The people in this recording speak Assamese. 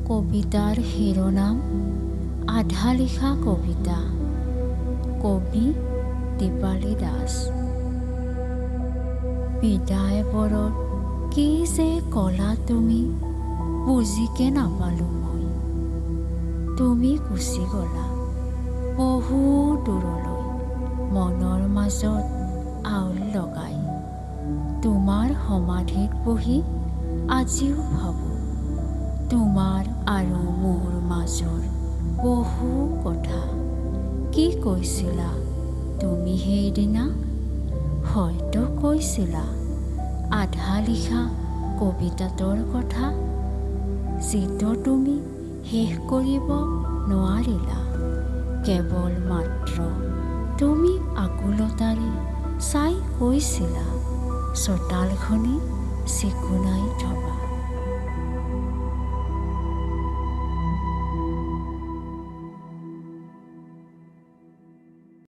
কবিতাৰ শিৰোনাম আধা লিখা কবিতা। কবি দীপালী দাস। বিদায় বৰৰ কি যে কলা তুমি, বুজিকে নাপালো মই। তুমি গুচি গলা বহু দূৰলৈ, মনৰ মাজত আউল লগাই। তোমাৰ সমাধিত বহি আজিও ভাবোঁ, তোমাৰ আৰু মোৰ মাজৰ বহু কথা। কি কৈছিলা তুমি সেইদিনা? হয়তো কৈছিলা আধা লিখা কবিতাটোৰ কথা, যিটো তুমি শেষ কৰিব নোৱাৰিলা। কেৱল মাত্ৰ তুমি আকুলতাৰে চাই কৈছিলা, চোতালখনি চিকুণাই